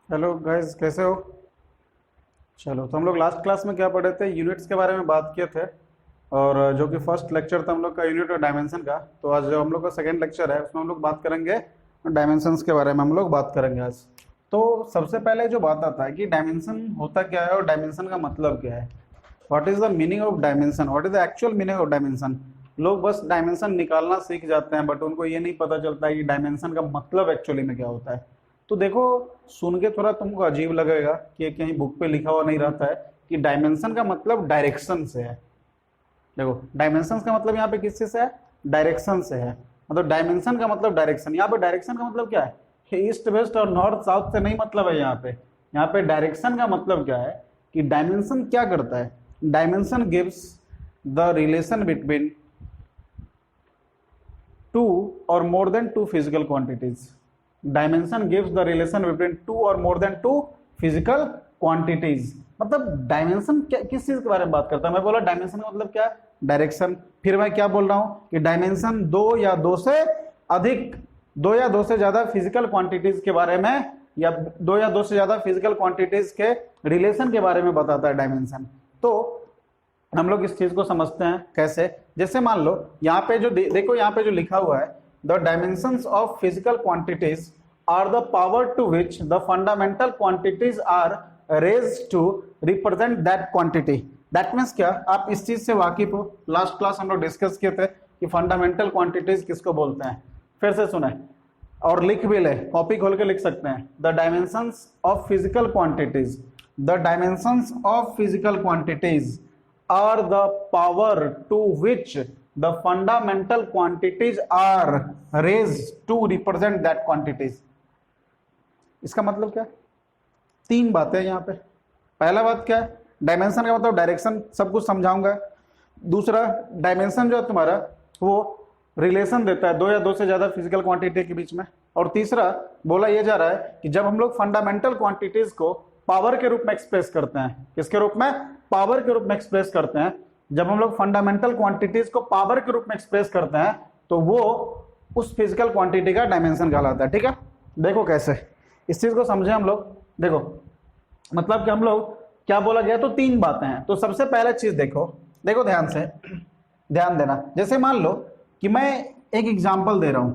Hello guys, कैसे हो? चलो, तो हम लोग लास्ट क्लास में क्या पढ़े थे? यूनिट्स के बारे में बात किए थे। और जो कि फर्स्ट लेक्चर था हम लोग का यूनिट और डायमेंशन का। तो आज जो हम लोग का सेकंड लेक्चर है उसमें हम लोग बात करेंगे डायमेंशंस के बारे में। हम लोग बात करेंगे आज। तो सबसे पहले जो बात आता है कि डायमेंशन होता क्या है और डायमेंशन का मतलब क्या है। What is the meaning of dimension, what is the actual meaning of dimension. लोग बस डायमेंशन निकालना सीख जाते हैं, बट उनको ये नहीं पता चलता है कि डायमेंशन का मतलब एक्चुअली में क्या होता है। तो देखो, सुन के थोड़ा तुमको अजीब लगेगा कि कहीं बुक पे लिखा हुआ नहीं रहता है कि डायमेंशन का मतलब डायरेक्शन से है। देखो, डायमेंशन का मतलब यहाँ पे किस चीज से है? डायरेक्शन से है। मतलब डायमेंशन का मतलब डायरेक्शन। यहाँ पे डायरेक्शन का मतलब क्या है? ईस्ट वेस्ट और नॉर्थ साउथ से नहीं मतलब है यहाँ पे। यहाँ पे डायरेक्शन का मतलब क्या है कि डायमेंशन क्या करता है। Dimension gives the relation between two और more than two physical quantities. Dimension gives the relation between two और more than two physical quantities. मतलब डायमेंशन किस चीज के बारे में बात करता है? मैं बोला डायमेंशन का मतलब क्या है? डायरेक्शन। फिर मैं क्या बोल रहा हूं कि डायमेंशन दो या दो से अधिक, दो या दो से ज्यादा फिजिकल क्वांटिटीज के बारे में, या दो या दो से ज्यादा फिजिकल क्वांटिटीज के रिलेशन के बारे में बताता है डायमेंशन। तो हम लोग इस चीज को समझते हैं कैसे। जैसे मान लो यहाँ पे जो देखो, यहाँ पे जो लिखा हुआ है, the dimensions of physical quantities are the power to which the fundamental quantities are raised to represent that quantity. That means क्या, आप इस चीज से वाकिफ हो? लास्ट क्लास हम लोग डिस्कस किए थे कि फंडामेंटल क्वांटिटीज किसको बोलते हैं। फिर से सुने और लिख भी ले, कॉपी खोल के लिख सकते हैं। The dimensions of physical quantities, the dimensions of physical quantities are the power to which the fundamental quantities are raised to represent that quantities। इसका मतलब क्या? तीन बातें यहाँ पे। पहला बात क्या है? डायमेंशन का मतलब डायरेक्शन, सब कुछ समझाऊंगा। दूसरा, डायमेंशन जो है तुम्हारा वो रिलेशन देता है दो या दो से ज्यादा फिजिकल क्वांटिटी के बीच में। और तीसरा बोला यह जा रहा है कि जब हम लोग फंडामेंटल क्वांटिटीज को पावर के रूप में एक्सप्रेस करते हैं, किसके रूप में? पावर के रूप में एक्सप्रेस करते हैं। जब हम लोग फंडामेंटल क्वांटिटीज को पावर के रूप में एक्सप्रेस करते हैं तो वो उस फिजिकल क्वांटिटी का डायमेंशन कहलाता है। ठीक है, देखो कैसे इस चीज को समझे हम लोग। देखो मतलब कि हम लोग क्या बोला गया, तो तीन बातें हैं। तो सबसे पहले चीज देखो, देखो ध्यान से, ध्यान देना। जैसे मान लो कि मैं एक एग्जांपल दे रहा हूं,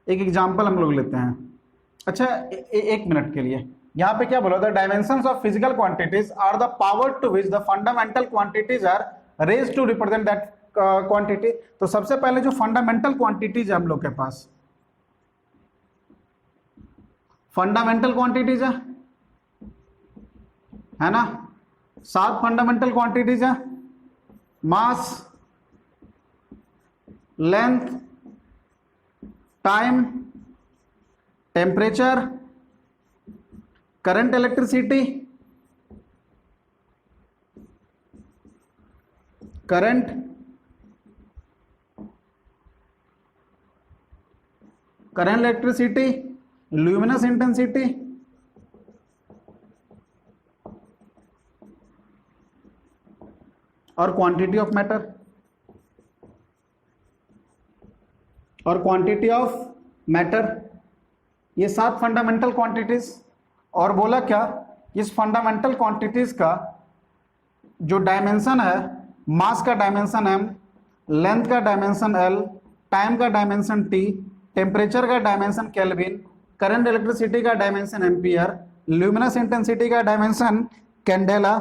एक एग्जांपल हम लोग लेते हैं। अच्छा, एक मिनट के लिए यहाँ पे क्या बोला? The dimensions of physical quantities are the power to which the fundamental quantities are raised to represent that quantity. तो सबसे पहले जो फंडामेंटल क्वांटिटीज है हम लोग के पास, फंडामेंटल क्वांटिटीज है ना? सात फंडामेंटल क्वांटिटीज है। Mass, length, time, temperature, current electricity, current, current electricity, luminous intensity, और क्वांटिटी ऑफ मैटर, और क्वांटिटी ऑफ मैटर। ये सात फंडामेंटल क्वांटिटीज। और बोला क्या, इस फंडामेंटल क्वांटिटीज का जो डायमेंशन है, मास का डायमेंशन m, लेंथ का डायमेंशन l, टाइम का डायमेंशन t, टेम्परेचर का डायमेंशन केल्विन, करंट इलेक्ट्रिसिटी का डायमेंशन एम्पियर, ल्यूमिनस इंटेंसिटी का डायमेंशन कैंडेला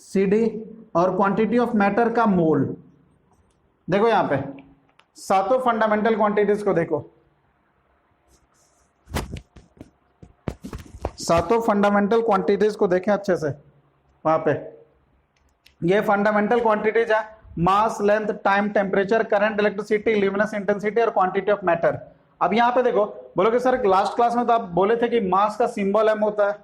cd, और क्वांटिटी ऑफ मैटर का मोल। देखो यहाँ पे सातों फंडामेंटल क्वांटिटीज को देखो, सातों फंडामेंटल क्वांटिटीज को देखें अच्छे से। वहां पे ये फंडामेंटल क्वांटिटीज है, mass, length, time, temperature, current electricity, luminous intensity और क्वांटिटी ऑफ मैटर। अब यहाँ पे देखो, बोलोगे सर लास्ट क्लास में तो आप बोले थे कि मास का सिंबल m होता है।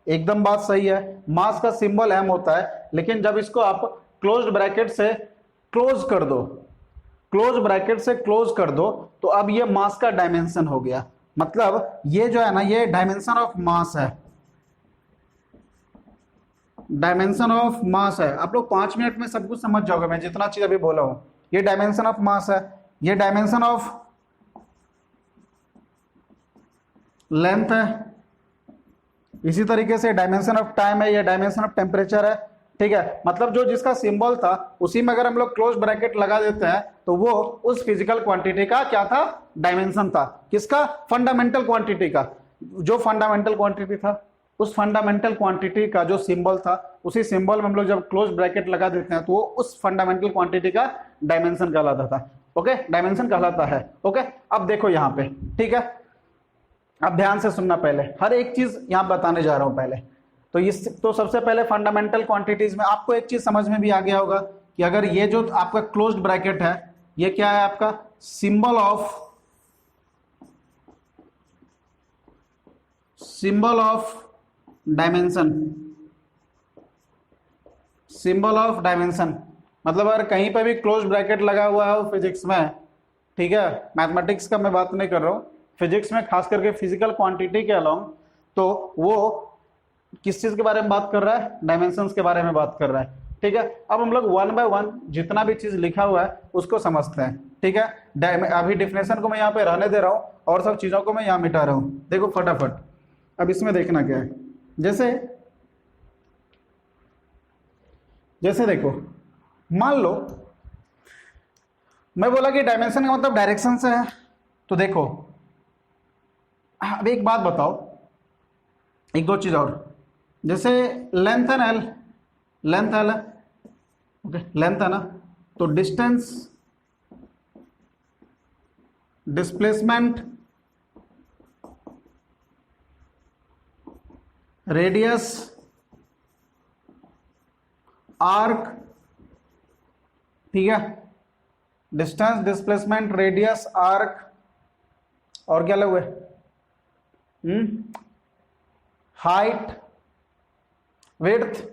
एकदम बात सही है, मास का सिंबल m होता है, लेकिन जब इसको आप क्लोज्ड ब्रैकेट से क्लोज कर दो, क्लोज ब्रैकेट से क्लोज कर दो, तो अब ये मास का डायमेंशन हो गया। मतलब ये जो है ना, ये डायमेंशन ऑफ मास है, डायमेंशन ऑफ मास है। आप लोग 5 मिनट में सब कुछ समझ जाओगे, मैं जितना चीज अभी बोला हूं। ये डायमेंशन ऑफ मास है, ये डायमेंशन ऑफ लेंथ है, इसी तरीके से डायमेंशन ऑफ टाइम है, या डायमेंशन ऑफ टेम्परेचर है, ठीक है। मतलब जो जिसका सिंबल था उसी में अगर हम लोग क्लोज ब्रैकेट लगा देते हैं तो वो उस फिजिकल क्वांटिटी का क्या था, डायमेंशन था। किसका, फंडामेंटल क्वांटिटी का। जो फंडामेंटल क्वांटिटी था उस फंडामेंटल क्वांटिटी का जो सिंबल था, उसी सिंबल में हम लोग जब क्लोज ब्रैकेट लगा देते हैं तो वो उस फंडामेंटल क्वांटिटी का डायमेंशन कहलाता था। ओके, डायमेंशन कहलाता है। ओके, अब देखो यहाँ पे, ठीक है, अब ध्यान से सुनना, पहले हर एक चीज यहां बताने जा रहा हूं पहले। तो सबसे पहले फंडामेंटल क्वांटिटीज में आपको एक चीज समझ में भी आ गया होगा कि अगर ये जो आपका क्लोज्ड ब्रैकेट है, ये क्या है, आपका symbol of dimension. Symbol of dimension मतलब अगर कहीं पे भी क्लोज ब्रैकेट लगा हुआ है फिजिक्स में, ठीक है, मैथमेटिक्स का मैं बात नहीं कर रहा हूं, फिजिक्स में खास करके फिजिकल क्वांटिटी के अलोंग, तो वो किस चीज के बारे में बात कर रहा है, डायमेंशंस के बारे में बात कर रहा है। ठीक है, अब हम लोग वन बाय वन जितना भी चीज लिखा हुआ है उसको समझते हैं। ठीक है, अभी डिफिनेशन को मैं यहाँ पे रहने दे रहा हूँ और सब चीजों को मैं यहाँ मिटा रहा हूँ। देखो फटाफट, अब इसमें देखना क्या है, जैसे देखो, मान लो मैं बोला कि डायमेंशन का मतलब डायरेक्शन से है, तो देखो अब एक बात बताओ, एक दो चीज और, जैसे लेंथ है ना, लेंथ है, ओके, लेंथ है ना, तो डिस्टेंस, डिस्प्लेसमेंट, रेडियस, आर्क, ठीक है, डिस्टेंस, डिस्प्लेसमेंट, रेडियस, आर्क, और क्या लगे, हाइट, विड्थ,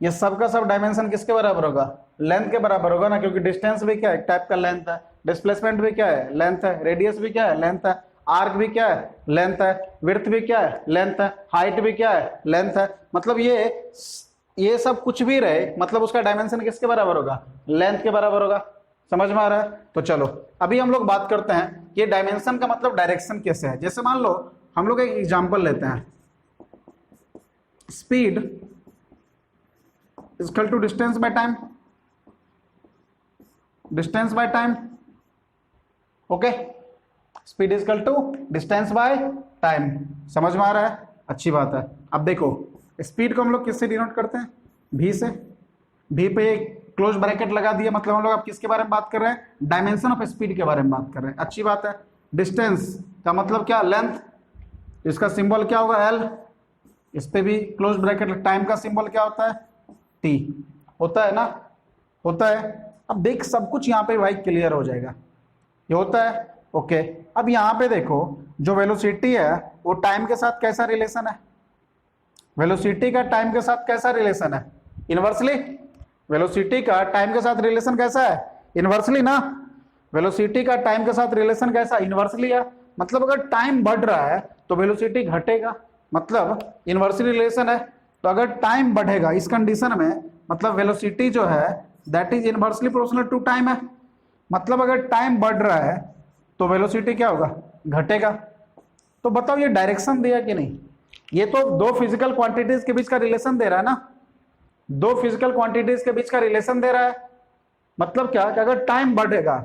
ये सब का सब डायमेंशन किसके बराबर होगा, लेंथ के बराबर होगा ना, क्योंकि डिस्टेंस भी क्या है, एक टाइप का लेंथ है, डिस्प्लेसमेंट भी क्या है, लेंथ है, रेडियस भी क्या है, लेंथ है, आर्क भी क्या है, लेंथ है, विड्थ भी क्या है, लेंथ है, हाइट भी क्या है, लेंथ है। मतलब ये सब कुछ भी रहे, मतलब उसका डायमेंशन किसके बराबर होगा, लेंथ के बराबर होगा। समझ में आ रहा है? तो चलो अभी हम लोग बात करते हैं कि डायमेंशन का मतलब डायरेक्शन कैसे है। जैसे मान लो हम लोग एक एग्जांपल लेते हैं, speed is equal to distance by time, distance by time, okay, speed is equal to distance by time. समझ में आ रहा है? अच्छी बात है। अब देखो स्पीड को हम लोग किससे डिनोट करते हैं, v से। v पे क्लोज ब्रैकेट लगा दिया, मतलब हम लोग अब किसके बारे में बात कर रहे हैं, डायमेंशन ऑफ स्पीड के बारे में बात कर रहे हैं। अच्छी बात है। डिस्टेंस का मतलब क्या, लेंथ, इसका सिंबल क्या होगा, l, इस पे भी क्लोज ब्रैकेट। टाइम का सिंबल क्या होता है, t, होता है ना, होता है। अब देख सब कुछ यहाँ पे भाई क्लियर हो जाएगा, ये होता है, ओके। अब यहाँ पे देखो जो वेलोसिटी है वो टाइम के साथ कैसा रिलेशन है, वेलोसिटी का टाइम के साथ कैसा रिलेशन है, इनवर्सली। वेलोसिटी का टाइम के साथ रिलेशन कैसा है, इनवर्सली ना। वेलोसिटी का टाइम के साथ रिलेशन कैसा, इनवर्सली है। मतलब अगर टाइम बढ़ रहा है तो वेलोसिटी घटेगा, मतलब इनवर्सली रिलेशन है। तो अगर टाइम बढ़ेगा इस कंडीशन में, मतलब वेलोसिटी जो है that is inversely proportional to time है। मतलब अगर टाइम बढ़ रहा है तो वेलोसिटी क्या होगा, घटेगा। तो बताओ ये डायरेक्शन दिया कि नहीं, ये तो दो फिजिकल क्वांटिटीज के बीच का रिलेशन दे रहा है ना, दो फिजिकल क्वांटिटीज के बीच का रिलेशन दे रहा है। मतलब क्या कि अगर टाइम बढ़ेगा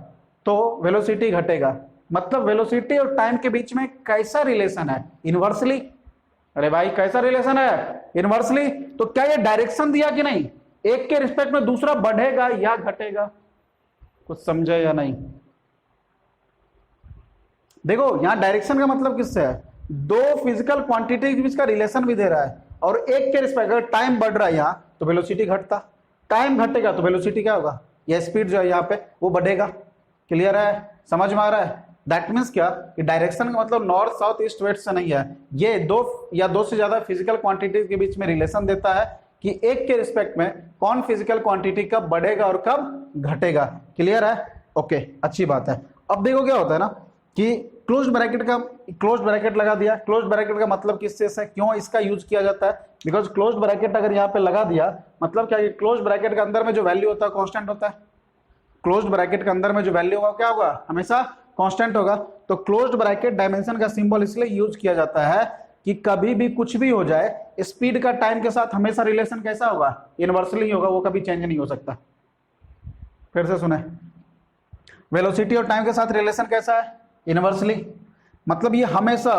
तो वेलोसिटी घटेगा, मतलब वेलोसिटी और टाइम के बीच में कैसा रिलेशन है, इनवर्सली। अरे भाई कैसा रिलेशन है, इनवर्सली। तो क्या ये डायरेक्शन दिया कि नहीं, एक के रिस्पेक्ट में दूसरा बढ़ेगा या घटेगा, कुछ समझे या नहीं। देखो यहां डायरेक्शन का मतलब किससे है, दो फिजिकल क्वांटिटी के बीच का रिलेशन भी दे रहा है, और एक के रिस्पेक्ट अगर टाइम बढ़ रहा है यहाँ तो वेलोसिटी घटता, टाइम घटेगा तो वेलोसिटी क्या होगा, यह स्पीड जो है यहाँ पे वो बढ़ेगा। क्लियर है, समझ में आ रहा है? दैट मीन्स क्या कि डायरेक्शन का मतलब नॉर्थ साउथ ईस्ट वेस्ट से नहीं है, ये दो या दो से ज्यादा फिजिकल क्वांटिटी के बीच में रिलेशन देता है कि एक के रिस्पेक्ट में कौन फिजिकल क्वांटिटी कब बढ़ेगा और कब घटेगा। क्लियर है? ओके, अच्छी बात है। अब देखो क्या होता है ना कि क्लोज ब्रैकेट लगा दिया। क्लोज ब्रैकेट का मतलब किससे है, क्यों इसका यूज किया जाता है, बिकॉज क्लोज ब्रैकेट अगर यहाँ पे लगा दिया मतलब क्या, क्लोज ब्रैकेट के अंदर में जो वैल्यू होता है कांस्टेंट होता है। क्लोज ब्रैकेट के अंदर में जो वैल्यू होगा क्या होगा, हमेशा कांस्टेंट होगा। तो क्लोज्ड ब्रैकेट डायमेंशन का सिंबल इसलिए यूज किया जाता है कि कभी भी कुछ भी हो जाए, स्पीड का टाइम के साथ हमेशा रिलेशन कैसा होगा, इनवर्सली होगा, वो कभी चेंज नहीं हो सकता। फिर से सुने, वेलोसिटी और टाइम के साथ रिलेशन कैसा है, इनवर्सली। मतलब ये हमेशा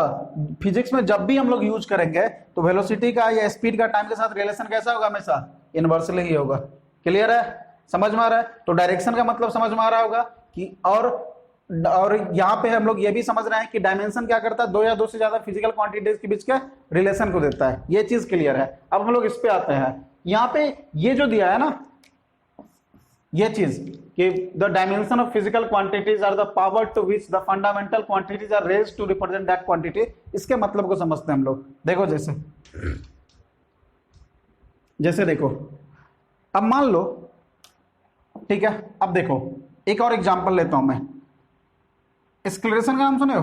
फिजिक्स में जब भी हम लोग यूज करेंगे तो वेलोसिटी का या स्पीड का टाइम के साथ रिलेशन कैसा होगा, हमेशा इनवर्सली ही होगा। क्लियर है, समझ में आ रहा है। तो डायरेक्शन का मतलब समझ में आ रहा होगा कि और यहाँ पे हम लोग ये भी समझ रहे हैं कि डायमेंशन क्या करता है, दो या दो से ज्यादा फिजिकल क्वांटिटीज के बीच के रिलेशन को देता है। ये चीज क्लियर है। अब हम लोग इस पे आते हैं। यहाँ पे ये जो दिया है ना, ये चीज कि the dimension of physical quantities are the power to which the fundamental quantities are raised to represent that quantity, इसके मतलब को समझते हैं हम लोग। देखो जैसे देखो, अब मान लो, ठीक है, अब देखो एक और एग्जांपल लेता हूं मैं। एक्सेलरेशन का नाम सुने हो,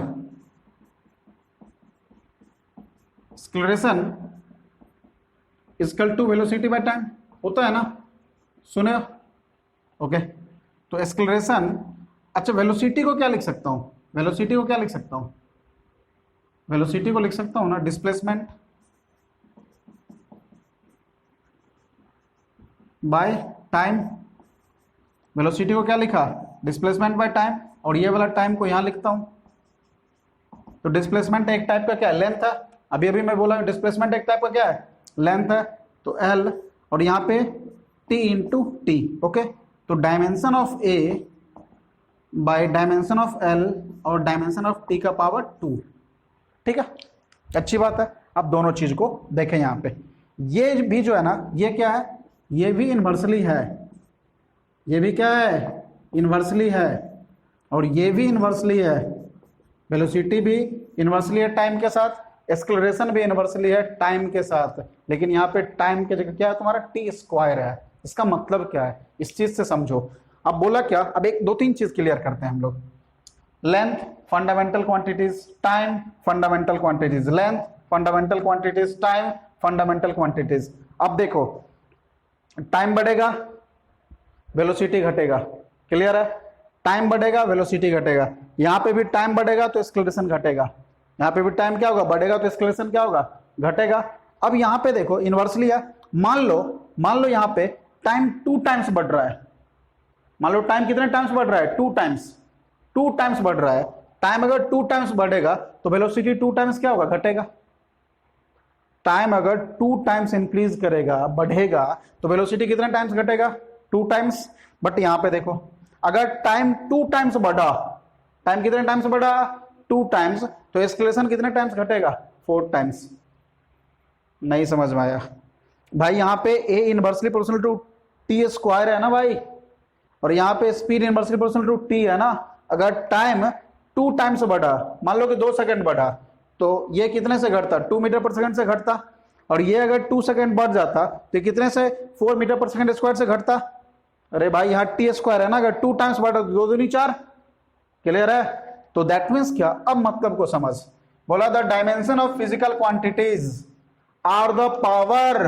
acceleration equal to velocity by time, होता है ना, सुने हो? ओके, तो एक्सेलरेशन, अच्छा वेलोसिटी को क्या लिख सकता हूं, वेलोसिटी को क्या लिख सकता हूं, वेलोसिटी को लिख सकता हूं ना डिस्प्लेसमेंट बाय टाइम। वेलोसिटी को क्या लिखा, डिस्प्लेसमेंट बाय टाइम, और ये वाला टाइम को यहां लिखता हूं। तो डिस्प्लेसमेंट एक टाइप का क्या है, लेंथ है। अभी अभी मैं बोला डिस्प्लेसमेंट एक टाइप का क्या है, लेंथ है। तो एल और यहाँ पे टी इंटू टी। ओके, तो dimension of a by dimension of L और डायमेंशन ऑफ टी का पावर 2। ठीक है, अच्छी बात है। अब दोनों चीज को देखें यहाँ पे, ये भी जो है ना, ये क्या है, ये भी इन्वर्सली है, ये भी क्या है, इन्वर्सली है, और ये भी इन्वर्सली है। वेलोसिटी भी इन्वर्सली है टाइम के साथ, एक्सेलरेशन भी इन्वर्सली है टाइम के साथ। लेकिन यहाँ पे टाइम के जगह क्या है, तुम्हारा टी स्क्वायर है। इसका मतलब क्या है, इस चीज से समझो। अब बोला क्या, अब एक दो तीन चीज क्लियर करते हैं हम लोग। Length fundamental quantities, time fundamental quantities, length fundamental quantities, time fundamental quantities. अब देखो, टाइम बढ़ेगा वेलोसिटी घटेगा, क्लियर है, टाइम बढ़ेगा वेलोसिटी घटेगा। यहाँ पे भी टाइम बढ़ेगा तो एक्सेलरेशन घटेगा, यहाँ पे भी टाइम क्या होगा, बढ़ेगा तो एक्सेलरेशन क्या होगा, घटेगा। अब यहाँ पे देखो इनवर्सली है, मान लो यहाँ पे टाइम 2 टाइम्स बढ़ रहा है। मान लो टाइम कितने टाइम्स बढ़ रहा है, 2 टाइम्स बढ़ रहा है। टाइम अगर 2 टाइम्स बढ़ेगा तो वेलोसिटी 2 टाइम्स क्या होगा, घटेगा। टाइम अगर 2 टाइम्स इंक्रीज करेगा, बढ़ेगा, तो वेलोसिटी कितने टाइम्स घटेगा, 2 टाइम्स। बट यहां पे देखो, अगर टाइम 2 टाइम्स बढ़ा, टाइम कितने टाइम्स बढ़ा, 2 टाइम्स, तो एक्सेलरेशन कितने टाइम्स घटेगा, 4 टाइम्स। नहीं समझ में आया भाई। यहां पे A inversely proportional to T square है ना भाई, और यहां पे speed inversely proportional to T है ना। अगर टाइम 2 टाइम्स बढ़ा, मान लो कि 2 सेकंड बढ़ा, तो ये कितने से घटता, 2 मीटर पर सेकंड से घटता। और ये अगर 2 सेकंड बढ़ जाता तो कितने से, 4 मीटर पर सेकंड स्क्वायर से घटता। अरे भाई यहाँ टी स्क्वायर है ना, अगर 2 टाइम्स बढ़ा तो 2 दूनी 4। क्लियर है। तो दैट मीन्स क्या, अब मतलब को समझ। बोला the dimension of physical quantities are the power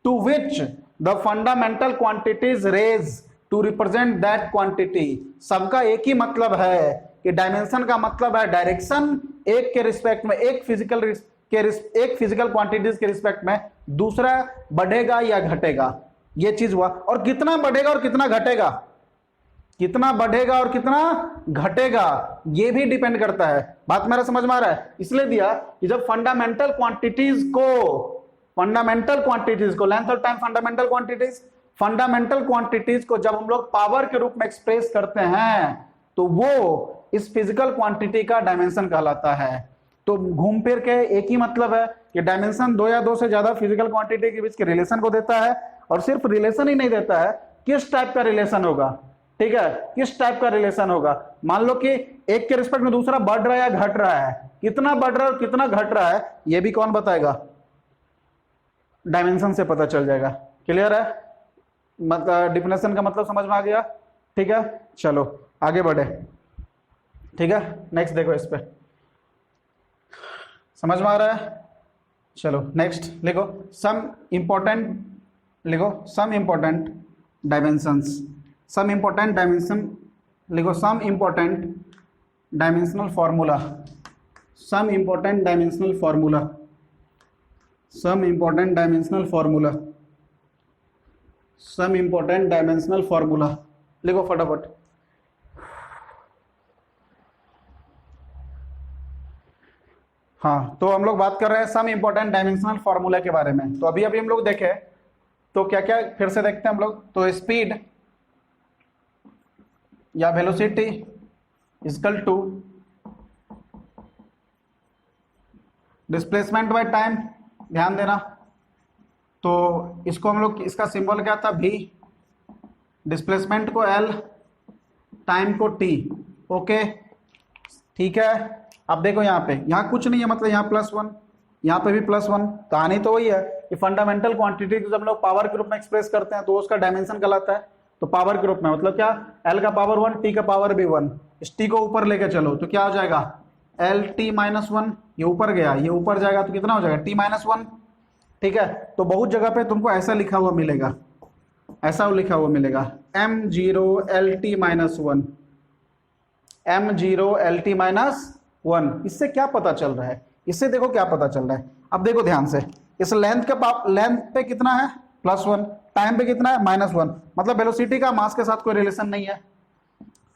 to which the fundamental quantities raise to represent that quantity. सबका एक ही मतलब है कि डायमेंशन का मतलब है डायरेक्शन, एक के रिस्पेक्ट में, एक फिजिकल क्वांटिटीज के रिस्पेक्ट में दूसरा बढ़ेगा या घटेगा, ये चीज हुआ। और कितना बढ़ेगा और कितना घटेगा, कितना बढ़ेगा और कितना घटेगा, ये भी डिपेंड करता है। बात मेरा समझ में आ रहा है। इसलिए दिया कि जब फंडामेंटल क्वांटिटीज को लेंथ और टाइम फंडामेंटल क्वांटिटीज को जब हम लोग पावर के रूप में एक्सप्रेस करते हैं तो वो इस फिजिकल क्वांटिटी का डायमेंशन कहलाता है। तो घूम फिर के एक ही मतलब है कि डायमेंशन 2 या 2 से ज्यादा फिजिकल क्वांटिटी के बीच के रिलेशन को देता है। और सिर्फ रिलेशन ही नहीं देता है, किस टाइप का रिलेशन होगा, ठीक है, किस टाइप का रिलेशन होगा। मान लो कि एक के रिस्पेक्ट में दूसरा बढ़ रहा है या घट रहा है, कितना बढ़ रहा है और कितना घट रहा है, ये भी कौन बताएगा, डायमेंशन से पता चल जाएगा। क्लियर है, मतलब डिफिनेशन का मतलब समझ में आ गया। ठीक है, चलो आगे बढ़े। ठीक है, नेक्स्ट देखो, इस पे समझ में आ रहा है। चलो नेक्स्ट लिखो, some important dimensions, some important dimension लिखो, some important dimensional formula. Some important dimensional formula, some important dimensional formula, some important dimensional formula लिखो फटाफट। हाँ, तो हम लोग बात कर रहे हैं सम इंपॉर्टेंट डायमेंशनल फॉर्मूला के बारे में। तो अभी अभी हम लोग देखे, तो क्या क्या फिर से देखते हैं हम लोग। तो स्पीड या velocity equal to displacement by time, ध्यान देना। तो इसको हम लोग, इसका सिंबल क्या था, भी, डिस्प्लेसमेंट को एल, टाइम को टी। ओके ठीक है। अब देखो यहाँ पे, यहाँ कुछ नहीं है, मतलब यहाँ +1, यहाँ पे भी +1। कहानी तो वही है कि फंडामेंटल क्वांटिटी जब हम लोग पावर के रूप में एक्सप्रेस करते हैं तो उसका डायमेंशन कहलाता है। तो पावर के रूप में मतलब क्या, एल का पावर 1, टी का पावर भी 1। इस टी को ऊपर लेके चलो तो क्या हो जाएगा, एल टी -1। ये ऊपर गया, ये ऊपर जाएगा तो कितना हो जाएगा, t-1। ठीक है। तो बहुत जगह पे तुमको ऐसा लिखा हुआ मिलेगा, ऐसा लिखा हुआ मिलेगा m0 LT-1, m0 LT-1। इससे क्या पता चल रहा है, इससे देखो क्या पता चल रहा है। अब देखो ध्यान से, इस लेंथ के लेंथ पे कितना है, +1, टाइम पे कितना है, -1। मतलब वेलोसिटी का मास के साथ कोई रिलेशन नहीं है,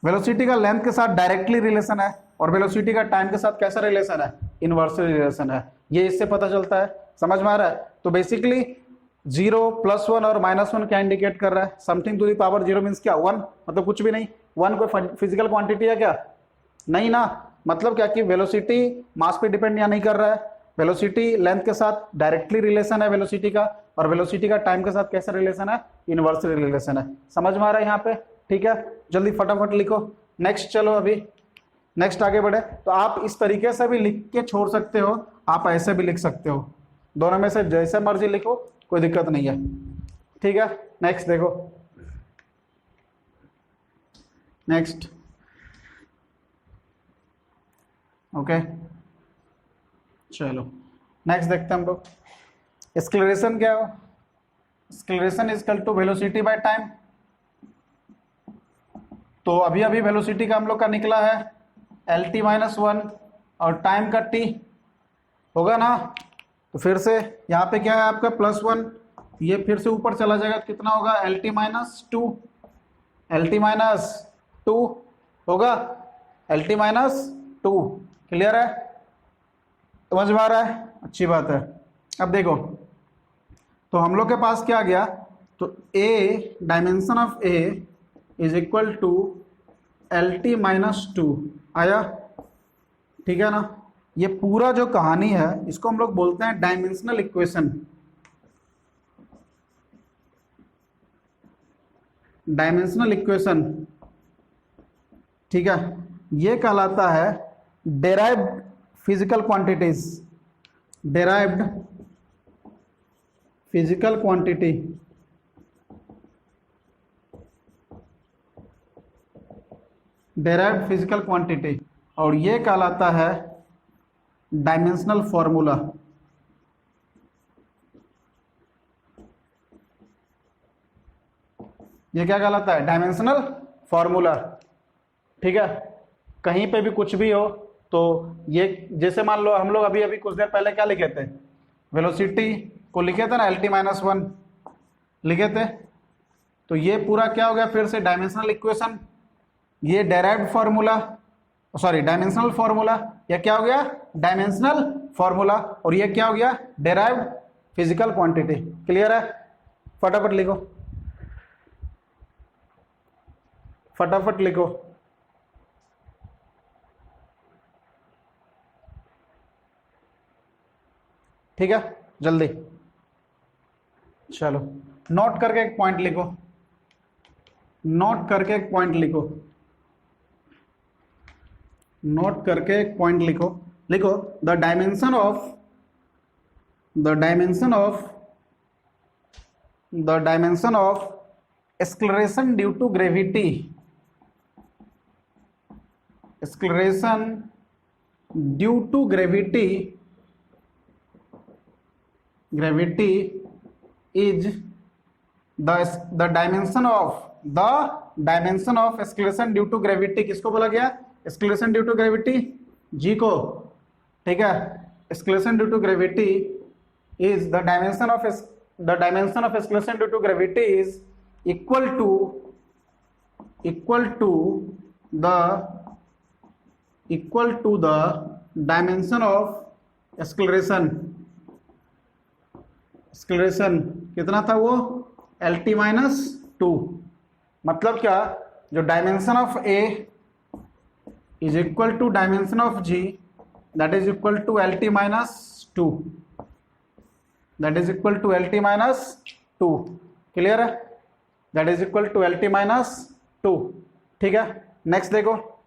वेलोसिटी का लेंथ के साथ डायरेक्टली रिलेशन है, और वेलोसिटी का टाइम के साथ कैसा रिलेशन है, इनवर्सली रिलेशन है। ये इससे पता चलता है, समझ में आ रहा है। तो बेसिकली 0, +1 और -1 क्या इंडिकेट कर रहा है, something to the power 0 means क्या, 1, मतलब कुछ भी नहीं। 1 कोई फिजिकल क्वांटिटी है क्या, नहीं ना। मतलब क्या कि वेलोसिटी मास पे डिपेंड या नहीं कर रहा है, वेलोसिटी लेंथ के साथ डायरेक्टली रिलेशन है वेलोसिटी का, और वेलोसिटी का टाइम के साथ कैसा रिलेशन है, इनवर्सली रिलेशन है। समझ में आ रहा है यहाँ पे, ठीक है। जल्दी फटाफट लिखो। नेक्स्ट चलो, अभी नेक्स्ट आगे बढ़े। तो आप इस तरीके से भी लिख के छोड़ सकते हो, आप ऐसे भी लिख सकते हो, दोनों में से जैसे मर्जी लिखो, कोई दिक्कत नहीं है, ठीक है। नेक्स्ट देखो, नेक्स्ट, ओके चलो नेक्स्ट देखते हैं हम लोग। एक्सेलरेशन क्या हो, acceleration is equal to velocity by time. तो अभी अभी वेलोसिटी का हम लोग का निकला है LT-1 और टाइम का t होगा ना। तो फिर से यहाँ पे क्या है आपका +1, ये फिर से ऊपर चला जाएगा तो कितना होगा, LT-2, LT-2 होगा, LT-2। क्लियर है, समझ में आ रहा है, अच्छी बात है। अब देखो, तो हम लोग के पास क्या आ गया, तो a, dimension of a is equal to LT-2 आया, ठीक है ना। ये पूरा जो कहानी है इसको हम लोग बोलते हैं डायमेंशनल इक्वेशन, डायमेंशनल इक्वेशन, ठीक है। ये कहलाता है derived physical quantities, derived physical quantity, derived physical quantity, और ये कहलाता है डायमेंशनल फॉर्मूला। ये क्या कहलाता है, डायमेंशनल फॉर्मूला, ठीक है। कहीं पे भी कुछ भी हो तो ये, जैसे मान लो हम लोग अभी अभी कुछ देर पहले क्या लिखे थे, वेलोसिटी को लिखे थे ना, LT-1 लिखे थे। तो ये पूरा क्या हो गया, फिर से डायमेंशनल इक्वेशन, ये derived formula, sorry dimensional formula, यह क्या हो गया, डायमेंशनल फार्मूला, और ये क्या हो गया, डेराइव्ड फिजिकल क्वांटिटी। क्लियर है, फटाफट लिखो, फटाफट लिखो। ठीक है, जल्दी चलो, नोट करके एक पॉइंट लिखो, नोट करके एक पॉइंट लिखो, नोट करके एक पॉइंट लिखो। लिखो, the dimension of, the dimension of, the dimension of acceleration due to gravity, acceleration due to gravity, gravity is the dimension of, the dimension of acceleration due to gravity. किसको बोला गया, acceleration due to gravity, g को, ठीक है, acceleration due to gravity is the dimension of acceleration due to gravity is equal to the dimension of acceleration कितना था वो, LT minus 2। मतलब क्या, जो dimension of A is equal to dimension of G, that is equal to LT minus 2, that is equal to LT minus 2। Clear है, that is equal to LT minus 2। ठीक है, next देखो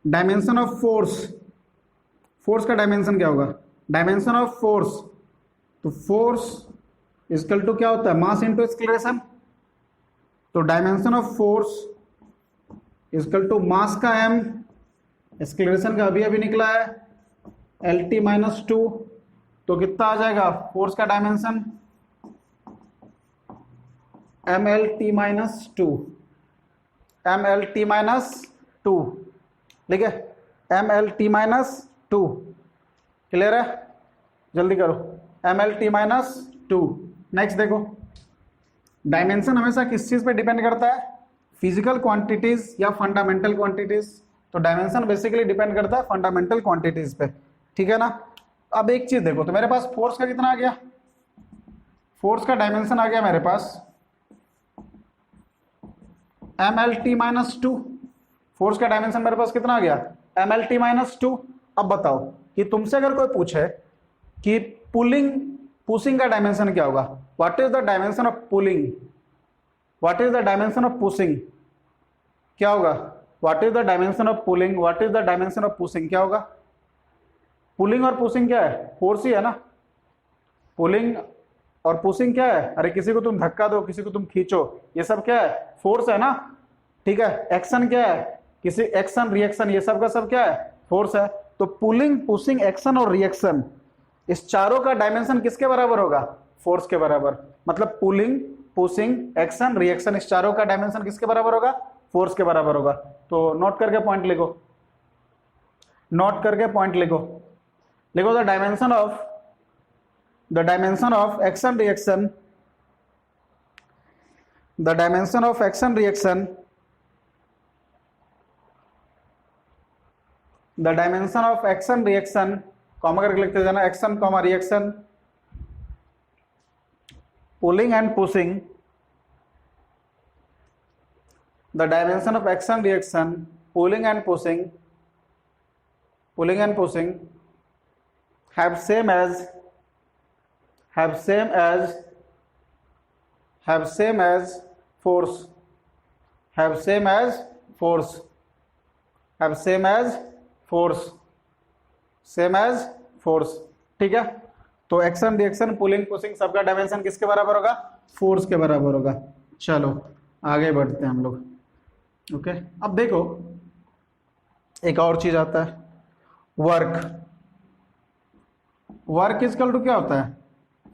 dimension of force का dimension क्या होगा, dimension of force, तो force equal to क्या होता है, मास इंटू एक्सक्लरेशन। तो dimension of force equal to mass का m, एक्सक्लरेशन का अभी निकला है LT माइनस 2, तो कितना आ जाएगा फोर्स का dimension, MLT minus 2, MLT minus 2। ठीक है, MLT माइनस 2। क्लियर है, जल्दी करो, MLT माइनस 2। नेक्स्ट देखो, डायमेंशन हमेशा किस चीज पे डिपेंड करता है, फिजिकल क्वांटिटीज या फंडामेंटल क्वांटिटीज। तो डायमेंशन बेसिकली डिपेंड करता है फंडामेंटल क्वांटिटीज पे। ठीक है ना। अब एक चीज देखो, तो मेरे पास फोर्स का कितना आ गया, फोर्स का डायमेंशन आ गया मेरे पास MLT माइनस 2। फोर्स का डायमेंशन मेरे पास कितना आ गया, MLT माइनस 2। अब बताओ कि तुमसे अगर कोई पूछे कि पुशिंग का डायमेंशन क्या होगा, what is the dimension of pulling, what is the dimension of pushing, क्या होगा, what is the dimension of pulling, what is the dimension of pushing, क्या होगा। पुलिंग और पुशिंग क्या है, फोर्स ही है ना। पुलिंग और पुशिंग क्या है, अरे किसी को तुम धक्का दो, किसी को तुम खींचो, ये सब क्या है, फोर्स है ना। ठीक है, एक्शन क्या है, किसी एक्शन रिएक्शन, ये सब का सब क्या है, फोर्स है। तो पुलिंग, पुशिंग, एक्शन और रिएक्शन, इस चारों का डायमेंशन किसके बराबर होगा, फोर्स के बराबर। मतलब पुलिंग, पुशिंग, एक्शन, रिएक्शन, इस चारों का डायमेंशन किसके बराबर होगा, फोर्स के बराबर होगा। तो नोट करके पॉइंट लिखो, नोट करके पॉइंट लिखो। लिखो the dimension of action reaction, the dimension of action reaction, the dimension of action reaction, comma करके लिखते जाना, action comma reaction, pulling and pushing, the dimension of action reaction, pulling and pushing, have same as force। ठीक है, तो action reaction pulling pushing सबका dimension किसके बराबर होगा, फोर्स के बराबर होगा। चलो आगे बढ़ते हैं हम लोग। ओके, अब देखो एक और चीज आता है, वर्क इक्वल टू क्या होता है,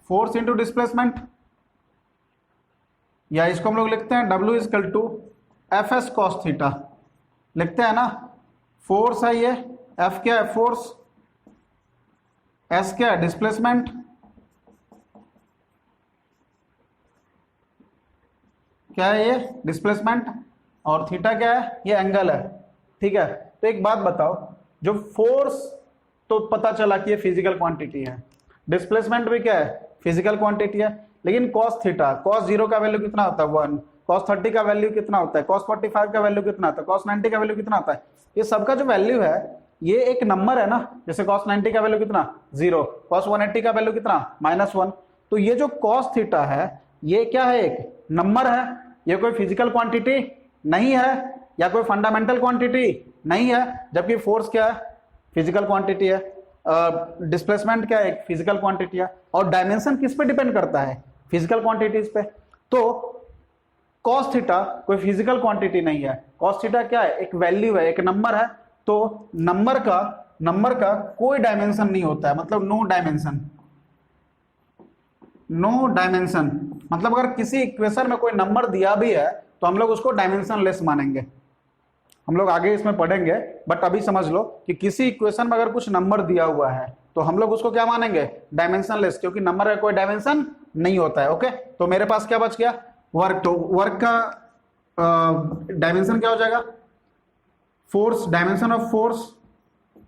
फोर्स इंटू डिस्प्लेसमेंट, या इसको हम लोग लिखते हैं W equal to FS cos theta, लिखते हैं ना। फोर्स है ये, F क्या है, फोर्स, S क्या है, डिस्प्लेसमेंट, क्या है ये, डिस्प्लेसमेंट, और थीटा क्या है, ये एंगल है। ठीक है, तो एक बात बताओ, जो फोर्स तो पता चला कि ये फिजिकल क्वांटिटी है, डिस्प्लेसमेंट भी क्या है, फिजिकल क्वांटिटी है, लेकिन कॉस थीटा, कॉस 0 का वैल्यू कितना होता है 1, कॉस 30 का वैल्यू कितना होता है, कॉस 45 का वैल्यू कितना होता है, कॉस 90 का वैल्यू कितना होता है, ये सबका जो वैल्यू है ये एक नंबर है ना। जैसे कॉस 90 का वैल्यू कितना 0, कॉस 180 का वैल्यू कितना -1। तो ये जो कॉस थीटा है ये क्या है, एक नंबर है, ये कोई फिजिकल क्वांटिटी नहीं है या कोई फंडामेंटल क्वांटिटी नहीं है। जबकि फोर्स क्या है, फिजिकल क्वांटिटी है, डिस्प्लेसमेंट क्या है, फिजिकल क्वांटिटी है, और डायमेंशन किस पे डिपेंड करता है, फिजिकल क्वांटिटीज पे। तो कॉस थीटा कोई फिजिकल क्वांटिटी नहीं है, कॉस थीटा क्या है, एक वैल्यू है, एक नंबर है। तो नंबर का कोई डायमेंशन नहीं होता है, मतलब नो डायमेंशन। मतलब अगर किसी इक्वेशन में कोई नंबर दिया भी है तो हम लोग उसको डायमेंशन लेस मानेंगे, हम लोग आगे इसमें पढ़ेंगे, बट अभी समझ लो कि किसी इक्वेशन में अगर कुछ नंबर दिया हुआ है तो हम लोग उसको क्या मानेंगे, डायमेंशनलेस, क्योंकि नंबर का कोई डायमेंशन नहीं होता है। ओके, तो मेरे पास क्या बच गया, वर्क। तो वर्क का डायमेंशन क्या हो जाएगा, force, dimension of force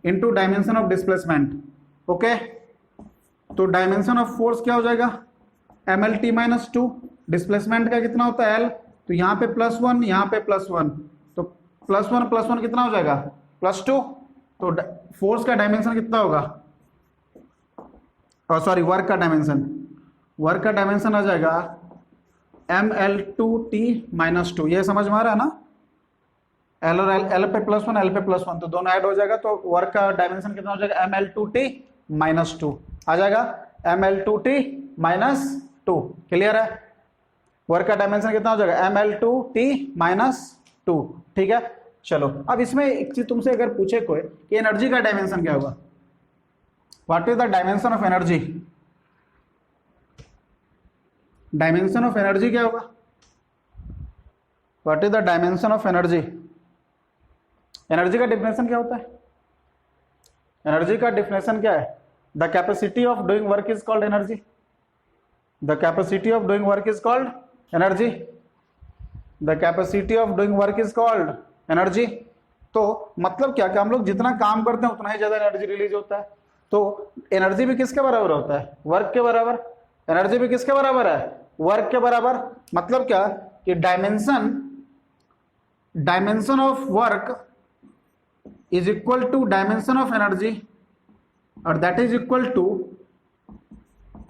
into dimension of displacement. Okay, तो डायमेंशन ऑफ फोर्स क्या हो जाएगा, mlt-2, डिस्प्लेसमेंट का कितना होता है l, तो यहाँ पे +1, यहाँ पे +1, तो +1 कितना हो जाएगा, +2। तो फोर्स का डायमेंशन कितना होगा, सॉरी वर्क का डायमेंशन आ जाएगा ml2t-2। ये समझ में आ रहा है ना, L और L पे +1, L पे +1, तो दोनों ऐड हो जाएगा, तो वर्क का डायमेंशन कितना हो जाएगा, ml2t-2 आ जाएगा, ml2t-2। क्लियर है, वर्क का डायमेंशन कितना हो जाएगा, ml2t-2। ठीक है, चलो अब इसमें एक चीज तुमसे अगर पूछे कोई कि एनर्जी का डायमेंशन क्या होगा, what is the dimension of energy, dimension of energy क्या होगा, what is the dimension of energy, energy का डिफिनेशन क्या होता है, एनर्जी का डिफिनेशन क्या है, the capacity of doing work is called energy, the capacity of doing work is called energy, the capacity of doing work is called energy. तो मतलब क्या कि हम लोग जितना काम करते हैं उतना ही ज्यादा एनर्जी रिलीज होता है, तो एनर्जी भी किसके बराबर होता है, वर्क के बराबर। एनर्जी भी किसके बराबर है, वर्क के बराबर। मतलब क्या कि dimension of work is equal to dimension of energy, और that is equal to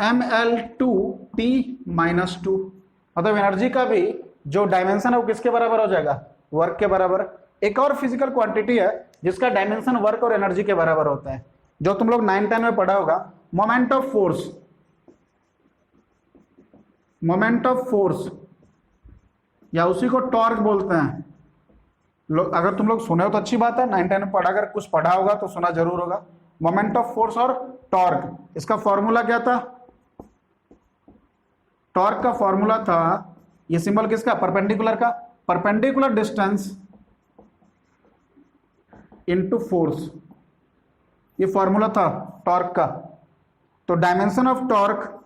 ml2t-2। मतलब एनर्जी का भी जो डायमेंशन है वो किसके बराबर हो जाएगा, वर्क के बराबर। एक और फिजिकल क्वांटिटी है जिसका डायमेंशन वर्क और एनर्जी के बराबर होता है, जो तुम लोग 9-10 में पढ़ा होगा, moment of force. Moment of force या उसी को टॉर्क बोलते हैं। अगर तुम लोग सुने हो तो अच्छी बात है, 9-10 में पढ़ा, अगर कुछ पढ़ा होगा तो सुना जरूर होगा। मोमेंट ऑफ फोर्स और टॉर्क, इसका फॉर्मूला क्या था, टॉर्क का फॉर्मूला था, ये सिंबल किसका, परपेंडिकुलर का, परपेंडिकुलर डिस्टेंस इनटू फोर्स, ये फॉर्मूला था टॉर्क का। तो dimension of torque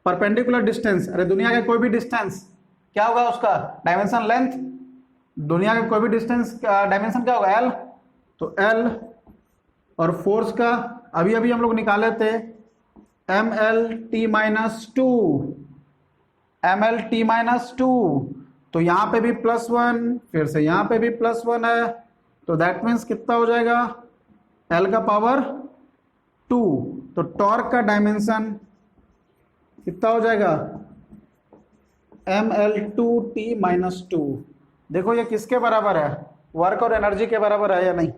perpendicular distance, अरे दुनिया का कोई भी डिस्टेंस क्या होगा उसका डायमेंशन, लेंथ, दुनिया का कोई भी डिस्टेंस का डायमेंशन क्या होगा, एल। तो एल, और फोर्स का अभी अभी हम लोग निकाले थे mlt-2, mlt-2। तो यहां पे भी +1, फिर से यहां पे भी +1 है, तो दैट मीन्स कितना हो जाएगा, L का पावर 2। तो टॉर्क का डायमेंशन कितना हो जाएगा, ml2t-2। देखो ये किसके बराबर है, वर्क और एनर्जी के बराबर है या नहीं,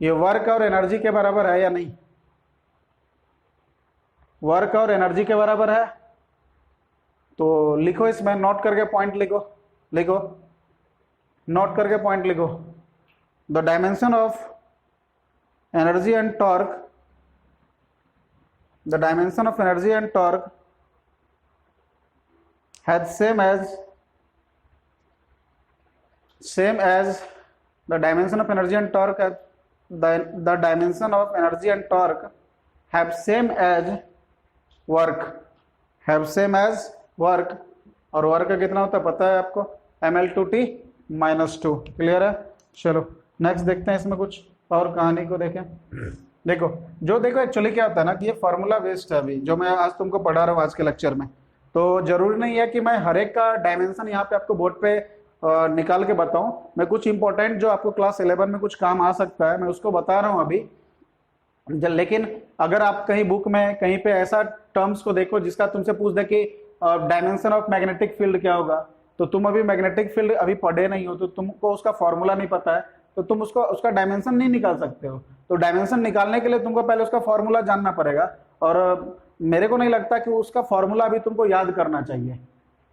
ये वर्क और एनर्जी के बराबर है या नहीं, वर्क और एनर्जी के बराबर है। तो लिखो इसमें, नोट करके पॉइंट लिखो, लिखो नोट करके पॉइंट लिखो, the dimension of energy and torque, the dimension of energy and torque has same as the dimension of energy and torque, the dimension of energy and torque have same as work, have same as work। और work का कितना होता है पता है आपको, ml2t-2। Clear है, चलो नेक्स्ट देखते हैं इसमें कुछ और कहानी को देखें। देखो देखो एक्चुअली क्या होता है ना कि ये फॉर्मूला बेस्ड है अभी जो मैं आज तुमको पढ़ा रहा हूँ आज के लेक्चर में, तो जरूरी नहीं है कि मैं हर एक का डायमेंशन यहाँ पे आपको बोर्ड पे निकाल के बताऊं। मैं कुछ इंपॉर्टेंट जो आपको क्लास 11 में कुछ काम आ सकता है मैं उसको बता रहा हूँ अभी। लेकिन अगर आप कहीं बुक में कहीं पे ऐसा टर्म्स को देखो जिसका तुमसे पूछ दे कि डायमेंशन ऑफ मैग्नेटिक फील्ड क्या होगा, तो तुम अभी मैग्नेटिक फील्ड अभी पढ़े नहीं हो, तो तुमको उसका फॉर्मूला नहीं पता है, तो तुम उसका डायमेंशन नहीं निकाल सकते हो। तो डायमेंशन निकालने के लिए तुमको पहले उसका फॉर्मूला जानना पड़ेगा, और मेरे को नहीं लगता कि उसका फॉर्मूला अभी तुमको याद करना चाहिए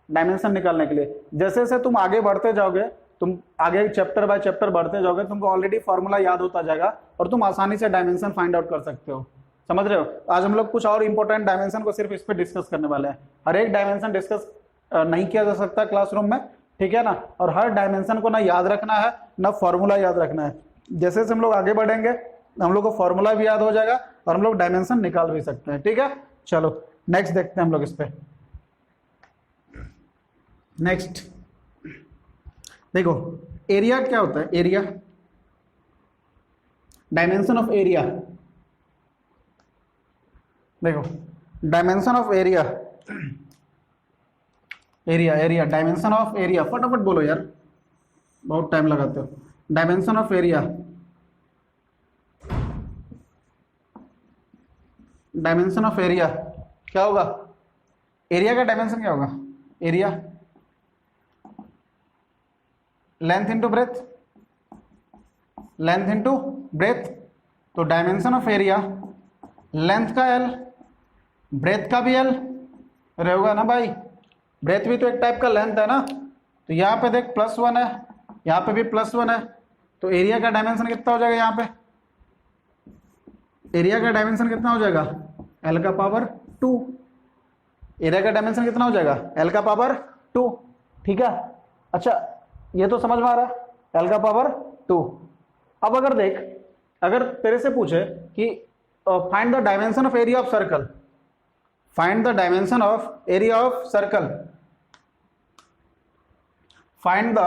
डायमेंशन निकालने के लिए। जैसे जैसे तुम आगे बढ़ते जाओगे, तुम आगे चैप्टर बाय चैप्टर बढ़ते जाओगे, तुमको ऑलरेडी फॉर्मूला याद होता जाएगा और तुम आसानी से डायमेंशन फाइंड आउट कर सकते हो। समझ रहे हो? आज हम लोग कुछ और इंपॉर्टेंट डायमेंशन को सिर्फ इस पर डिस्कस करने वाले हैं। हर एक डायमेंशन डिस्कस नहीं किया जा सकता क्लासरूम में, ठीक है ना। और हर डायमेंशन को ना याद रखना है ना फॉर्मूला याद रखना है। जैसे जैसे हम लोग आगे बढ़ेंगे हम लोग को फॉर्मूला भी याद हो जाएगा और हम लोग डायमेंशन निकाल भी सकते हैं, ठीक है। चलो नेक्स्ट देखते हैं हम लोग इस पे। नेक्स्ट देखो एरिया क्या होता है, एरिया, डायमेंशन ऑफ एरिया। देखो dimension of area, area area dimension of area, फटाफट बोलो यार, बहुत टाइम लगाते हो। Dimension of area, dimension of area क्या होगा, एरिया का डायमेंशन क्या होगा, area length into breadth, length into breadth. तो डायमेंशन ऑफ एरिया लेंथ का एल, ब्रेथ का भी एल रहेगा ना भाई, ब्रेथ भी तो एक टाइप का लेंथ है ना। तो यहाँ पे देख +1 है, यहाँ पे भी +1 है, तो एरिया का डायमेंशन कितना हो जाएगा, यहाँ पे एरिया का डायमेंशन कितना हो जाएगा, एल का पावर 2। एरिया का डायमेंशन कितना हो जाएगा, एल का पावर 2, ठीक है। अच्छा ये तो समझ में आ रहा है, एल का पावर 2। अब अगर देख, अगर तेरे से पूछे कि find the dimension of area of circle, find the dimension of area of circle, find the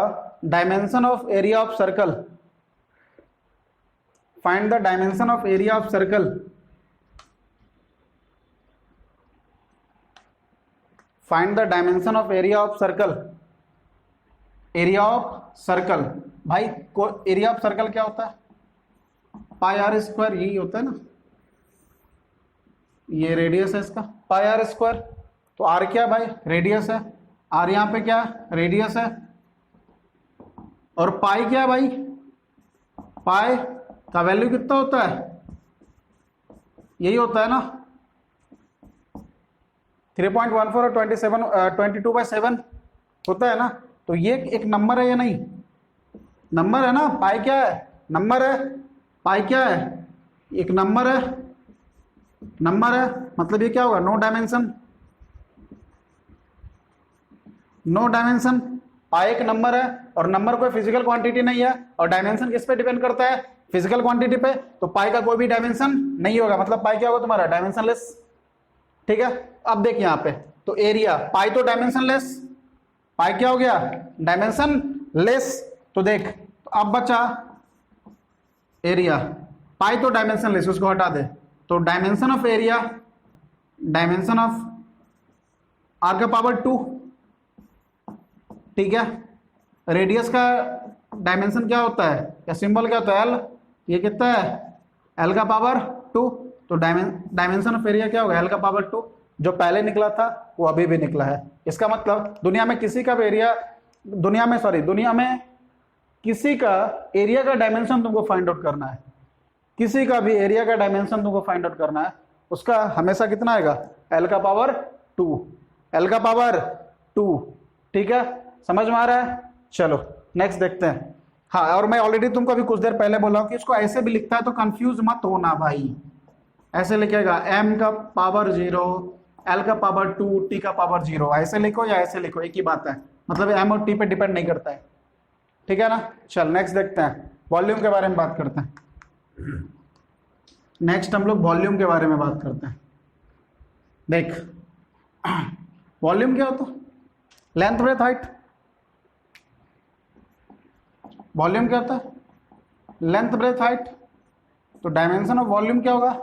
dimension of area of circle, find the dimension of area of circle, find the dimension of area of circle, area of circle. भाई area of circle क्या होता है, πr², यही होता है ना, ये radius है इसका πr²। तो r क्या भाई, रेडियस है, r यहाँ पे क्या रेडियस है, और पाई क्या है भाई, पाई का वैल्यू कितना होता है, यही होता है ना 3.14 और 22/7 होता है ना। तो ये एक नंबर है या नहीं, नंबर है ना, पाई क्या है, नंबर है, पाई क्या है, एक नंबर है, नंबर है, मतलब ये क्या होगा, नो डायमेंशन, नो डायमेंशन। पाई एक नंबर है और नंबर कोई फिजिकल क्वांटिटी नहीं है, और डायमेंशन किस पे डिपेंड करता है, फिजिकल क्वांटिटी पे। तो पाई का कोई भी डायमेंशन नहीं होगा, मतलब पाई क्या होगा तुम्हारा, डायमेंशनलेस, ठीक है। अब देख यहाँ पे तो एरिया, पाई तो डायमेंशनलेस, पाई क्या हो गया, डायमेंशन लेस। तो देख तो अब बचा एरिया, पाई तो डायमेंशन लेस, उसको हटा दे। तो dimension of area, dimension of r का पावर 2, ठीक है। रेडियस का डायमेंशन क्या होता है, या सिंबल क्या होता है, l, ये कितना है, l का पावर 2। तो डायमेंशन ऑफ एरिया क्या होगा, l का पावर 2। जो पहले निकला था वो अभी भी निकला है। इसका मतलब दुनिया में किसी का भी एरिया, दुनिया में किसी का एरिया का डायमेंशन तुमको फाइंड आउट करना है, किसी का भी एरिया का डायमेंशन तुमको फाइंड आउट करना है, उसका हमेशा कितना आएगा, l का पावर 2, l का पावर 2, ठीक है, समझ में आ रहा है। चलो नेक्स्ट देखते हैं। हाँ, और मैं ऑलरेडी तुमको अभी कुछ देर पहले बोला हूं कि इसको ऐसे भी लिखता है तो कंफ्यूज मत होना भाई, ऐसे लिखेगा m का पावर 0, l का पावर 2, t का पावर 0, ऐसे लिखो या ऐसे लिखो, एक ही बात है, मतलब m और t पे डिपेंड नहीं करता है, ठीक है ना। चल नेक्स्ट देखते हैं, वॉल्यूम के बारे में बात करते हैं। नेक्स्ट हम लोग वॉल्यूम के बारे में बात करते हैं। देख वॉल्यूम क्या होता है, लेंथ ब्रेथ हाइट। वॉल्यूम क्या होता है, लेंथ ब्रेथ हाइट। तो डायमेंशन ऑफ वॉल्यूम क्या होगा,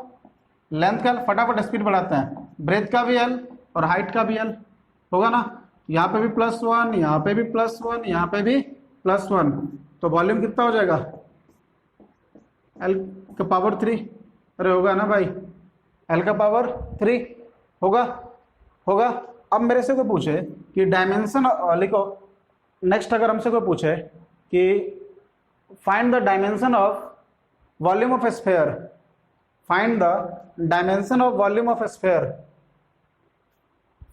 लेंथ का, फटाफट स्पीड बढ़ाते हैं, ब्रेथ का भी एल और हाइट का भी एल होगा ना। यहाँ पे भी +1, यहाँ पे भी +1, यहाँ पे भी +1, तो वॉल्यूम कितना हो जाएगा, एल का पावर 3। अरे होगा ना भाई, एल का पावर 3 होगा, होगा। अब मेरे से कोई पूछे कि डायमेंशन लिखो, नेक्स्ट अगर हमसे कोई पूछे कि find the dimension of volume of sphere, find the dimension of volume of sphere,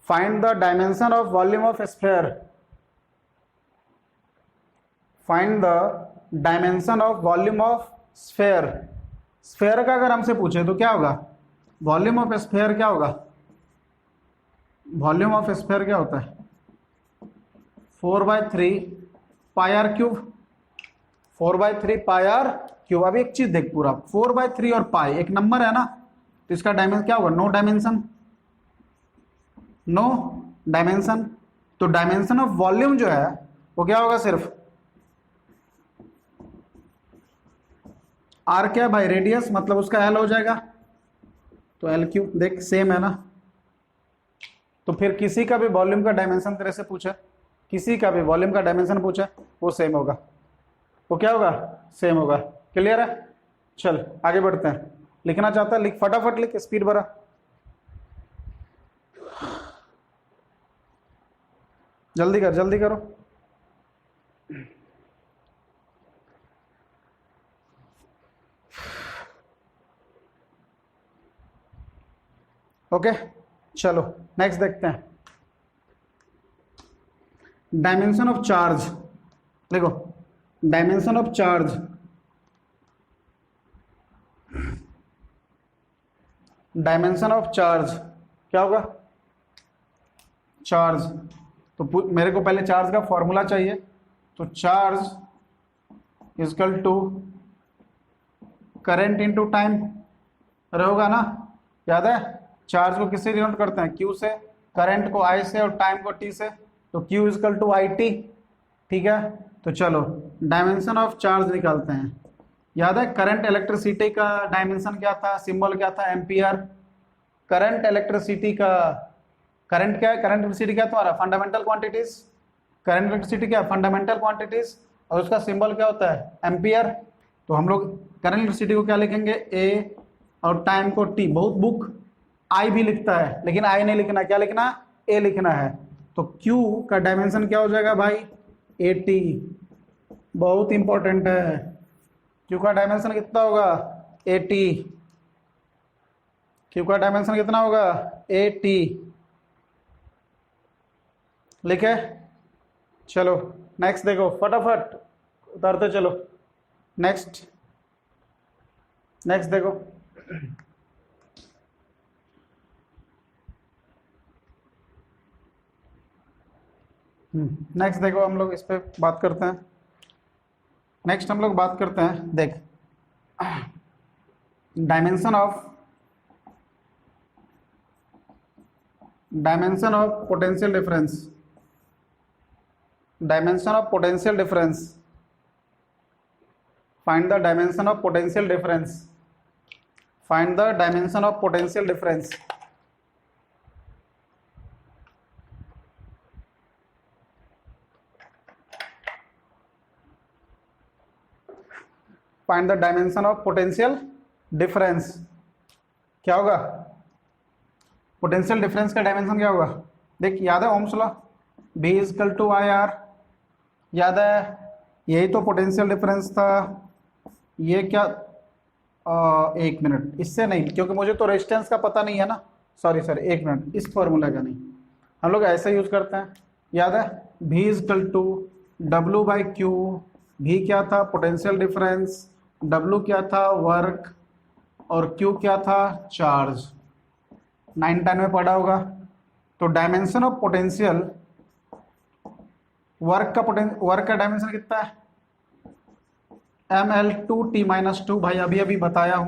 find the dimension of volume of sphere, find the dimension of volume of sphere. Sphere का अगर हमसे पूछे तो क्या होगा, वॉल्यूम ऑफ स्फीयर क्या होगा, volume of sphere क्या होता है, 4/3 pi R cube, 4/3 pi R cube. अब एक चीज देख, पूरा 4/3 और पाई एक नंबर है ना, तो इसका डायमेंशन क्या होगा? No dimension, no dimension. तो डायमेंशन ऑफ वॉल्यूम जो है वो क्या होगा? सिर्फ आर क्या भाई? रेडियस, मतलब उसका एल हो जाएगा, तो एल क्यूब। देख सेम है ना। तो फिर किसी का भी वॉल्यूम का डायमेंशन तेरे से पूछा, किसी का भी वॉल्यूम का डायमेंशन पूछा, वो सेम होगा, वो क्या होगा? सेम होगा। क्लियर है? चल आगे बढ़ते हैं। लिखना चाहता है लिख, फटाफट लिख, स्पीड बढ़ा। जल्दी कर, जल्दी करो। ओके चलो नेक्स्ट देखते हैं। डायमेंशन ऑफ चार्ज, देखो dimension of charge, dimension of charge क्या होगा? चार्ज, तो मेरे को पहले चार्ज का फॉर्मूला चाहिए, तो charge equal to current into time रहेगा ना, याद है? चार्ज को किससे डिनोट करते हैं? क्यू से, करंट को आई से और टाइम को टी से, तो Q equal to I T. ठीक है, तो चलो डायमेंशन ऑफ चार्ज निकालते हैं। याद है करंट इलेक्ट्रिसिटी का डायमेंशन क्या था? सिंबल क्या था? एम्पियर। करंट इलेक्ट्रिसिटी का, करंट क्या है? करंट इलेक्ट्रिसिटी क्या तुम्हारा? Fundamental quantities. करंट इलेक्ट्रिसिटी क्या? फंडामेंटल क्वांटिटीज, और उसका सिंबल क्या होता है? एम्पियर। तो हम लोग करंट इलेक्ट्रिसिटी को क्या लिखेंगे? ए, और टाइम को टी। बहुत बुक आई भी लिखता है, लेकिन आई नहीं लिखना, क्या लिखना? ए लिखना है। तो Q का डायमेंशन क्या हो जाएगा भाई? 80। बहुत इंपॉर्टेंट है, Q का डायमेंशन कितना होगा? 80। Q का डायमेंशन कितना होगा? 80। लिखे? चलो नेक्स्ट देखो, फटाफट उतारते चलो। नेक्स्ट, नेक्स्ट देखो। नेक्स्ट देखो, हम लोग इस पे बात करते हैं। नेक्स्ट हम लोग बात करते हैं, देख dimension of potential difference, dimension of potential difference. Find the dimension of potential difference, find the dimension of potential difference. Find the dimension of potential difference. क्या होगा? पोटेंशियल डिफरेंस का डायमेंशन क्या होगा? देख याद है Ohm's law, V equal to I R, याद है? यही तो पोटेंशियल डिफरेंस था। ये क्या एक मिनट, इससे नहीं, क्योंकि मुझे तो रेजिस्टेंस का पता नहीं है ना। सॉरी सॉरी, एक मिनट, इस फॉर्मूला का नहीं, हम लोग ऐसे यूज करते हैं। याद है? V equal to W by Q. V क्या था? Potential difference. W क्या था? वर्क। और Q क्या था? चार्ज। 9-10 में पढ़ा होगा। तो डायमेंशन ऑफ पोटेंशियल, वर्क का डायमेंशन कितना है? mL2T-2, भाई अभी अभी बताया हूं।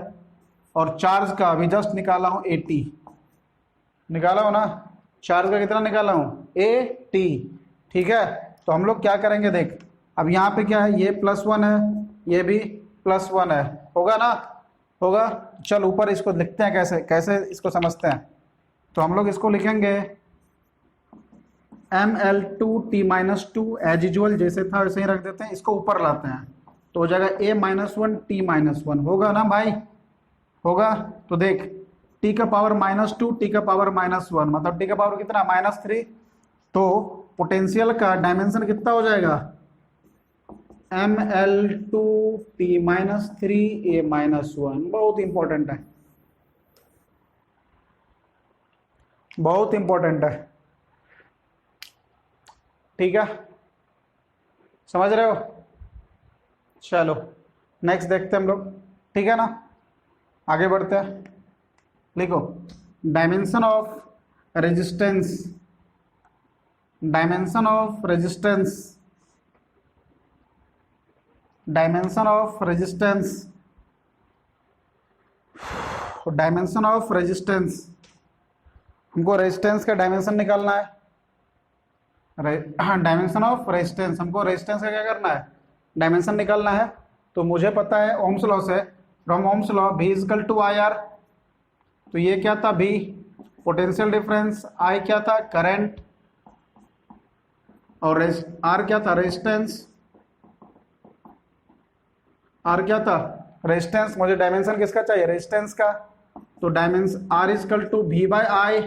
और चार्ज का अभी जस्ट निकाला हूं 80, निकाला हो ना? चार्ज का कितना निकाला हूं? 80। ठीक है, तो हम लोग क्या करेंगे, देख अब यहाँ पे क्या है? ये +1 है, ये भी +1 है, होगा ना? होगा। चल ऊपर इसको लिखते हैं, कैसे कैसे इसको समझते हैं। तो हम लोग इसको लिखेंगे mL2T-2, एज यूजुअल जैसे था वैसे ही रख देते हैं, इसको ऊपर लाते हैं तो हो जाएगा A-1T-1, होगा ना भाई? होगा। तो देख T का पावर -2, T का पावर -1, मतलब T का पावर कितना? -3। तो पोटेंशियल का डायमेंशन कितना हो जाएगा? mL2T-3A-1। बहुत इंपॉर्टेंट है, बहुत इंपॉर्टेंट है। ठीक है, समझ रहे हो? चलो नेक्स्ट देखते हैं हम लोग, ठीक है ना? आगे बढ़ते हैं। लिखो dimension of resistance, dimension of resistance, dimension of resistance, dimension of resistance, हमको रेजिस्टेंस का डायमेंशन निकालना है। डायमेंशन ऑफ रेजिस्टेंस, हमको रेजिस्टेंस का क्या करना है, डायमेंशन निकालना है। तो मुझे पता है ओम्स लॉ से, from Ohm's law V equal to I R. तो ये क्या था, V पोटेंशियल डिफरेंस, I क्या था करंट, और R क्या था रेजिस्टेंस, R क्या था रेजिस्टेंस। मुझे डायमेंशन किसका चाहिए, रेजिस्टेंस का। तो dimension R equal to V by I।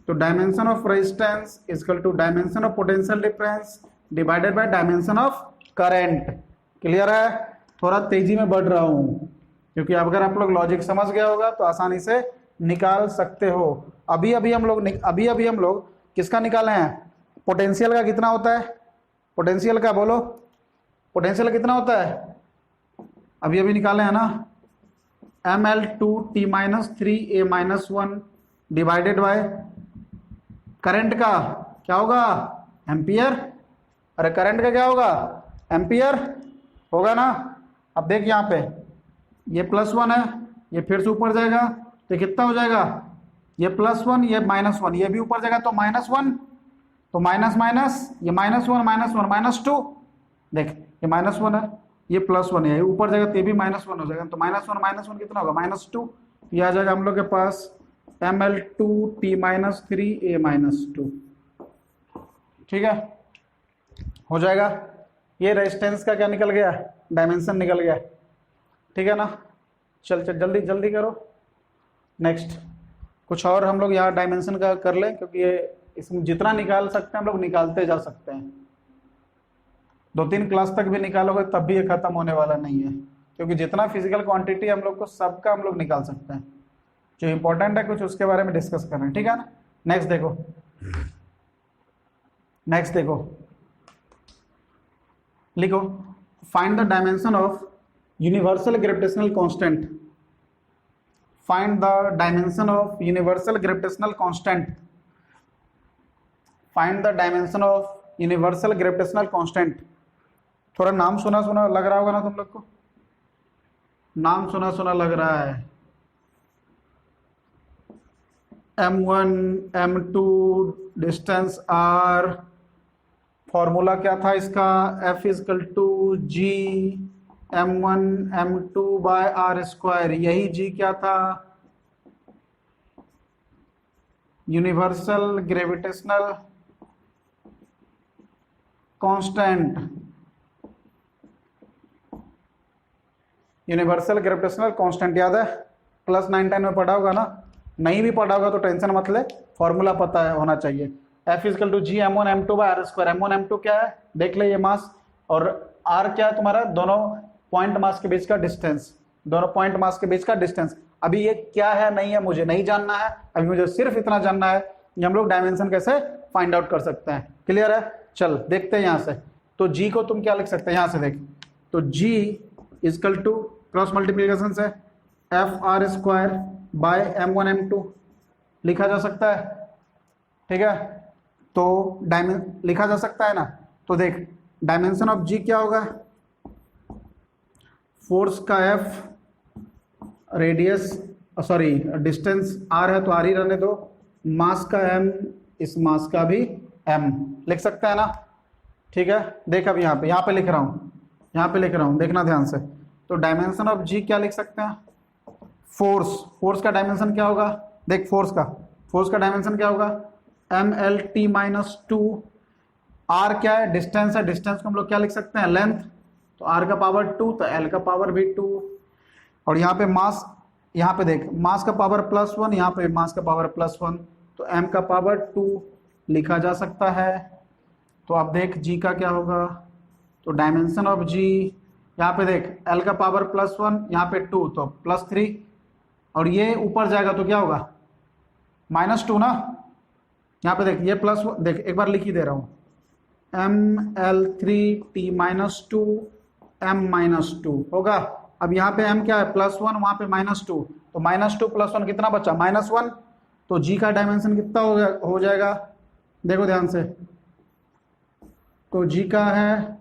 तो dimension of resistance equal to dimension of potential difference divided by dimension of current. Clear है। थोड़ा तेजी में बढ़ रहा हूं क्योंकि अगर आप लोग लॉजिक समझ गया होगा तो आसानी से निकाल सकते हो। अभी अभी हम लोग किसका निकाले हैं, पोटेंशियल का कितना होता है, पोटेंशियल का बोलो, पोटेंशियल कितना होता है, अभी अभी निकाले हैं ना, mL2T-3A-1 डिवाइडेड बाय करंट का क्या होगा, एम्पियर। अरे करंट का क्या होगा, एम्पियर होगा ना। अब देख यहाँ पे ये +1 है, ये फिर से ऊपर जाएगा तो कितना हो जाएगा, ये +1 ये -1, ये भी ऊपर जाएगा तो -1, तो माइनस माइनस ये -1 -2, देख ये -1 है, ये +1 है, ये ऊपर जाएगा तो ये भी -1 हो जाएगा, तो -1 कितना होगा, -2। ये आ जाएगा हम लोग के पास mL2T-3A-2। ठीक है, हो जाएगा। ये रेजिस्टेंस का क्या निकल गया, डायमेंशन निकल गया। ठीक है ना, चल जल्दी जल्दी करो। नेक्स्ट कुछ और हम लोग यहाँ डायमेंशन का कर लें, क्योंकि ये इसमें जितना निकाल सकते हैं हम लोग निकालते जा सकते हैं। 2-3 क्लास तक भी निकालोगे तब भी ये खत्म होने वाला नहीं है, क्योंकि जितना फिजिकल क्वांटिटी हम लोग को सबका हम लोग निकाल सकते हैं। जो इंपॉर्टेंट है कुछ उसके बारे में डिस्कस कर रहे हैं। ठीक है ना, नेक्स्ट देखो, नेक्स्ट देखो, लिखो find the dimension of universal gravitational constant. Find the dimension of universal gravitational constant. Find the dimension of universal gravitational constant. थोड़ा नाम सुना सुना लग रहा होगा ना तुम लोग को, नाम सुना सुना लग रहा है। M1 M2 distance R, formula क्या था इसका, F equal to G M1 M2 by R²। यही G क्या था, universal gravitational constant. Universal gravitational constant याद है, क्लास 9-10 में पढ़ा होगा ना, नहीं भी पढ़ा होगा तो टेंशन मत ले, फॉर्मूला पता है होना चाहिए। F equal to G M1 M2 by R²। M1 M2 क्या है देख ले, ये मास, और R क्या है तुम्हारा, दोनों पॉइंट मास के बीच का डिस्टेंस, दोनों पॉइंट मास के बीच का डिस्टेंस। अभी ये क्या है नहीं है मुझे नहीं जानना है, अभी मुझे सिर्फ इतना जानना है कि हम लोग डायमेंशन कैसे फाइंड आउट कर सकते हैं। क्लियर है, चल देखते हैं यहाँ से। तो G को तुम क्या लिख सकते हैं, यहाँ से देख, तो G equal to cross multiplication से FR² बाय M1 M2 लिखा जा सकता है। ठीक है, तो लिखा जा सकता है ना। तो देख डायमेंशन ऑफ G क्या होगा, फोर्स का F, radius sorry distance R है तो R ही रहने दो, मास का M, इस मास का भी M लिख सकता है ना। ठीक है, देख अब यहाँ पे लिख रहा हूँ, यहाँ पे लिख रहा हूँ, देखना ध्यान से। तो डायमेंशन ऑफ G क्या लिख सकते हैं, फोर्स का डायमेंशन क्या होगा, देख फोर्स का डायमेंशन क्या होगा, mL_T-2। R क्या है, डिस्टेंस है, डिस्टेंस को हम लोग क्या लिख सकते हैं, लेंथ, तो R का पावर 2 तो L का पावर भी 2। और यहाँ पे मास, यहाँ पे देख मास का पावर +1, यहाँ पे मास का पावर +1, तो M का पावर 2 लिखा जा सकता है। तो अब देख G का क्या होगा, तो डायमेंशन ऑफ G, यहाँ पे देख L का पावर +1, यहाँ पे 2 तो +3, और ये ऊपर जाएगा तो क्या होगा -2 ना। यहाँ पे देख ये +1, देख एक बार लिख ही दे रहा हूँ, mL3T-2 M-2 होगा। अब यहाँ पे M क्या है +1, वहाँ पे -2, तो -2 +1 कितना बचा, -1। तो G का डायमेंशन कितना हो जाएगा, देखो ध्यान से, तो जी का है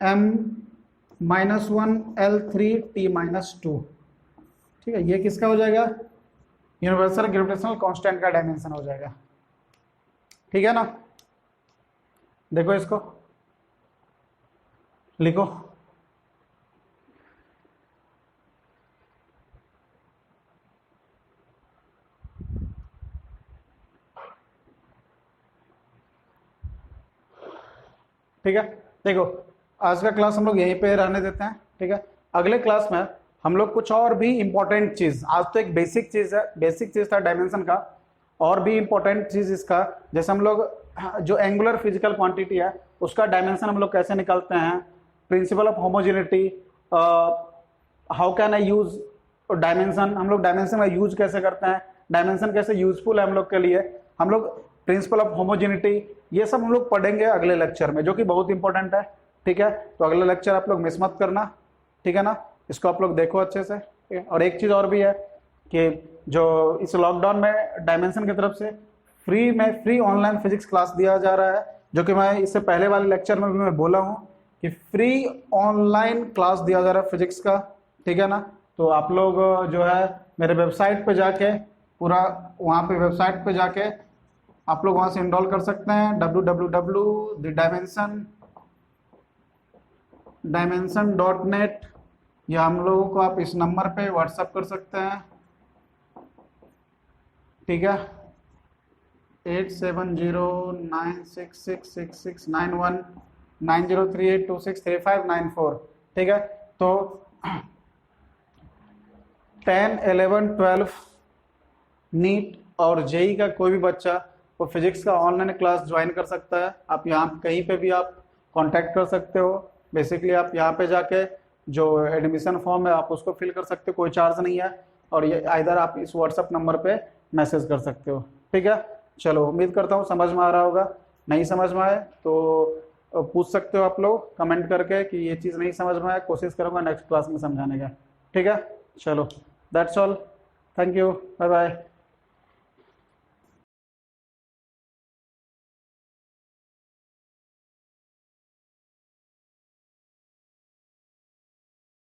m-1l3t-2, ठीक है। ये किसका हो जाएगा, यूनिवर्सल ग्रेविटेशनल कांस्टेंट का डायमेंशन हो जाएगा, ठीक है ना। देखो इसको लिखो, ठीक है। देखो आज का क्लास हम लोग यहीं पे रहने देते हैं, ठीक है। अगले क्लास में हम लोग कुछ और भी इंपॉर्टेंट चीज, आज तो एक बेसिक चीज है, बेसिक चीज था डायमेंशन का, और भी इंपॉर्टेंट चीज इसका, जैसे हम लोग जो एंगुलर फिजिकल क्वांटिटी है उसका डायमेंशन हम लोग कैसे निकालते हैं, principle of homogeneity, how can I use dimension, हम लोग डायमेंशन का यूज कैसे करते हैं, डायमेंशन कैसे यूजफुल है हम लोग के लिए, हम लोग प्रिंसिपल ऑफ होमोजेनिटी, ये सब हम लोग पढ़ेंगे अगले लेक्चर में, जो कि बहुत इंपॉर्टेंट है, ठीक है। तो अगला लेक्चर आप लोग मिस मत करना, ठीक है ना। इसको आप लोग देखो अच्छे से, ठीक है। और एक चीज और भी है कि जो इस लॉकडाउन में डायमेंशन की तरफ से फ्री ऑनलाइन फिजिक्स क्लास दिया जा रहा है, जो कि मैं इससे पहले वाले लेक्चर में भी मैं बोला हूँ कि फ्री ऑनलाइन क्लास दिया जा रहा है फिजिक्स का, ठीक है ना। तो आप लोग जो है मेरे वेबसाइट पे जाके, पूरा वहाँ पे वेबसाइट पे जाके आप लोग वहाँ से इनरोल कर सकते हैं, www.dimension.net, या हम लोगों को आप इस नंबर पे व्हाट्सएप कर सकते हैं, ठीक है, 8709666691 9038263594, ठीक है। तो 10, 11, 12 नीट और जेई का कोई भी बच्चा वो फिजिक्स का ऑनलाइन क्लास ज्वाइन कर सकता है। आप यहाँ कहीं पे भी आप कांटेक्ट कर सकते हो। बेसिकली आप यहाँ पे जाके जो एडमिशन फॉर्म है आप उसको फिल कर सकते हो, कोई चार्ज नहीं है, और ये आइदर आप इस व्हाट्सएप नंबर पे मैसेज कर सकते हो, ठीक है। चलो उम्मीद करता हूँ समझ में आ रहा होगा, नहीं समझ में आए तो पूछ सकते हो आप लोग कमेंट करके कि ये चीज़ नहीं समझ में आए, कोशिश करूँगा नेक्स्ट क्लास में समझाने का, ठीक है। चलो that's all, thank you, bye bye.